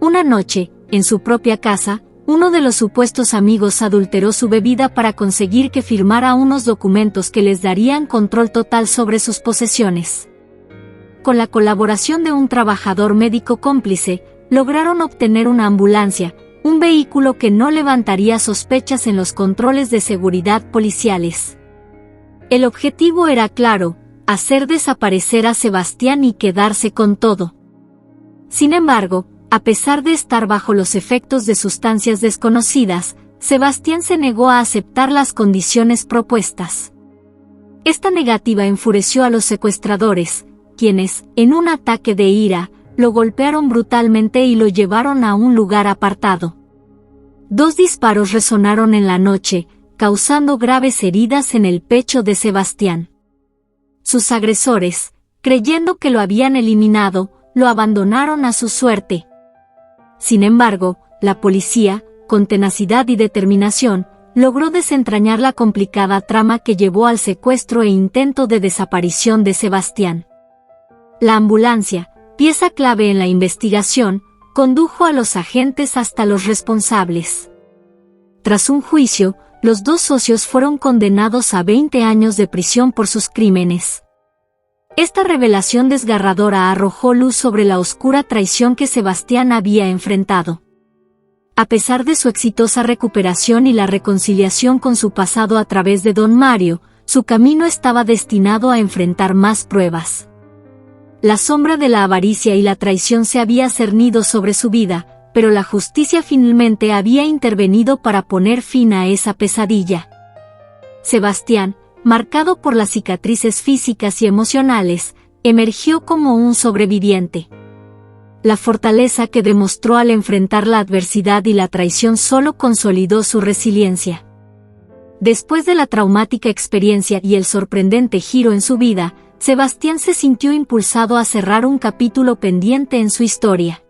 Una noche, en su propia casa, uno de los supuestos amigos adulteró su bebida para conseguir que firmara unos documentos que les darían control total sobre sus posesiones. Con la colaboración de un trabajador médico cómplice, lograron obtener una ambulancia, un vehículo que no levantaría sospechas en los controles de seguridad policiales. El objetivo era claro: hacer desaparecer a Sebastián y quedarse con todo. Sin embargo, a pesar de estar bajo los efectos de sustancias desconocidas, Sebastián se negó a aceptar las condiciones propuestas. Esta negativa enfureció a los secuestradores, quienes, en un ataque de ira, lo golpearon brutalmente y lo llevaron a un lugar apartado. 2 disparos resonaron en la noche, causando graves heridas en el pecho de Sebastián. Sus agresores, creyendo que lo habían eliminado, lo abandonaron a su suerte. Sin embargo, la policía, con tenacidad y determinación, logró desentrañar la complicada trama que llevó al secuestro e intento de desaparición de Sebastián. La ambulancia, pieza clave en la investigación, condujo a los agentes hasta los responsables. Tras un juicio, los 2 socios fueron condenados a 20 años de prisión por sus crímenes. Esta revelación desgarradora arrojó luz sobre la oscura traición que Sebastián había enfrentado. A pesar de su exitosa recuperación y la reconciliación con su pasado a través de don Mario, su camino estaba destinado a enfrentar más pruebas. La sombra de la avaricia y la traición se había cernido sobre su vida, pero la justicia finalmente había intervenido para poner fin a esa pesadilla. Sebastián, marcado por las cicatrices físicas y emocionales, emergió como un sobreviviente. La fortaleza que demostró al enfrentar la adversidad y la traición solo consolidó su resiliencia. Después de la traumática experiencia y el sorprendente giro en su vida, Sebastián se sintió impulsado a cerrar un capítulo pendiente en su historia.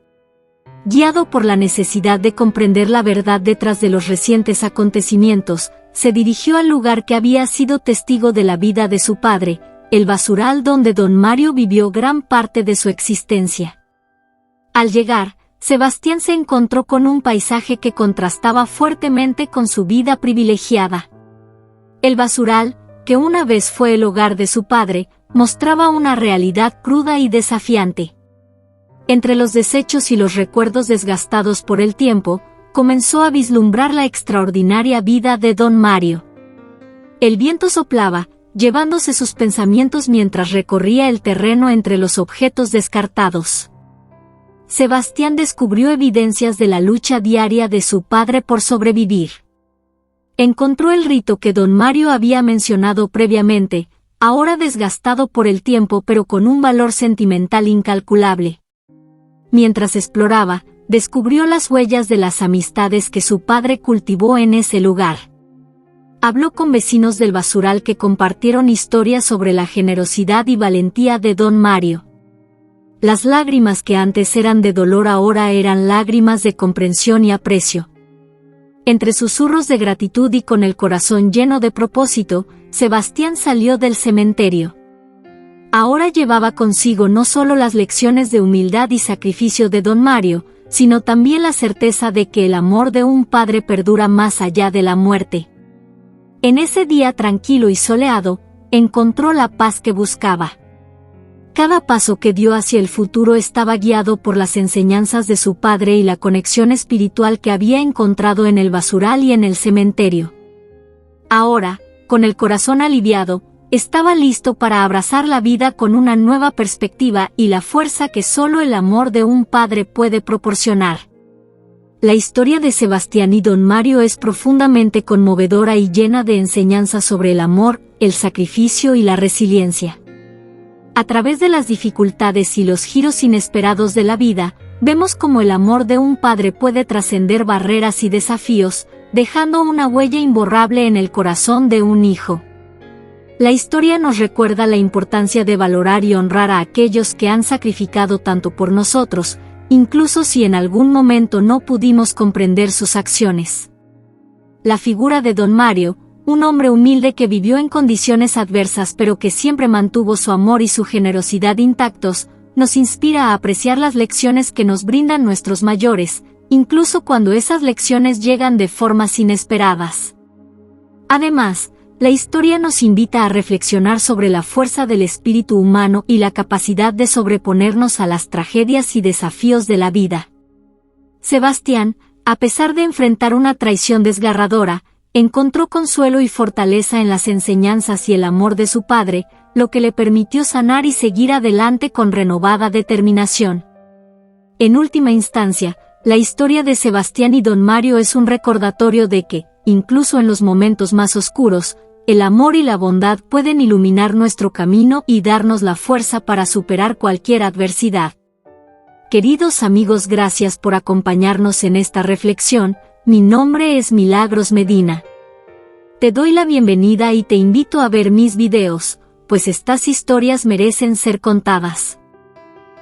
Guiado por la necesidad de comprender la verdad detrás de los recientes acontecimientos, se dirigió al lugar que había sido testigo de la vida de su padre, el basural donde don Mario vivió gran parte de su existencia. Al llegar, Sebastián se encontró con un paisaje que contrastaba fuertemente con su vida privilegiada. El basural, que una vez fue el hogar de su padre, mostraba una realidad cruda y desafiante. Entre los desechos y los recuerdos desgastados por el tiempo, comenzó a vislumbrar la extraordinaria vida de don Mario. El viento soplaba, llevándose sus pensamientos mientras recorría el terreno entre los objetos descartados. Sebastián descubrió evidencias de la lucha diaria de su padre por sobrevivir. Encontró el rito que don Mario había mencionado previamente, ahora desgastado por el tiempo pero con un valor sentimental incalculable. Mientras exploraba, descubrió las huellas de las amistades que su padre cultivó en ese lugar. Habló con vecinos del basural que compartieron historias sobre la generosidad y valentía de don Mario. Las lágrimas que antes eran de dolor ahora eran lágrimas de comprensión y aprecio. Entre susurros de gratitud y con el corazón lleno de propósito, Sebastián salió del cementerio. Ahora llevaba consigo no solo las lecciones de humildad y sacrificio de don Mario, sino también la certeza de que el amor de un padre perdura más allá de la muerte. En ese día tranquilo y soleado, encontró la paz que buscaba. Cada paso que dio hacia el futuro estaba guiado por las enseñanzas de su padre y la conexión espiritual que había encontrado en el basural y en el cementerio. Ahora, con el corazón aliviado, estaba listo para abrazar la vida con una nueva perspectiva y la fuerza que solo el amor de un padre puede proporcionar. La historia de Sebastián y don Mario es profundamente conmovedora y llena de enseñanzas sobre el amor, el sacrificio y la resiliencia. A través de las dificultades y los giros inesperados de la vida, vemos cómo el amor de un padre puede trascender barreras y desafíos, dejando una huella imborrable en el corazón de un hijo. La historia nos recuerda la importancia de valorar y honrar a aquellos que han sacrificado tanto por nosotros, incluso si en algún momento no pudimos comprender sus acciones. La figura de don Mario, un hombre humilde que vivió en condiciones adversas pero que siempre mantuvo su amor y su generosidad intactos, nos inspira a apreciar las lecciones que nos brindan nuestros mayores, incluso cuando esas lecciones llegan de formas inesperadas. Además, la historia nos invita a reflexionar sobre la fuerza del espíritu humano y la capacidad de sobreponernos a las tragedias y desafíos de la vida. Sebastián, a pesar de enfrentar una traición desgarradora, encontró consuelo y fortaleza en las enseñanzas y el amor de su padre, lo que le permitió sanar y seguir adelante con renovada determinación. En última instancia, la historia de Sebastián y don Mario es un recordatorio de que, incluso en los momentos más oscuros, el amor y la bondad pueden iluminar nuestro camino y darnos la fuerza para superar cualquier adversidad. Queridos amigos, gracias por acompañarnos en esta reflexión. Mi nombre es Milagros Medina. Te doy la bienvenida y te invito a ver mis videos, pues estas historias merecen ser contadas.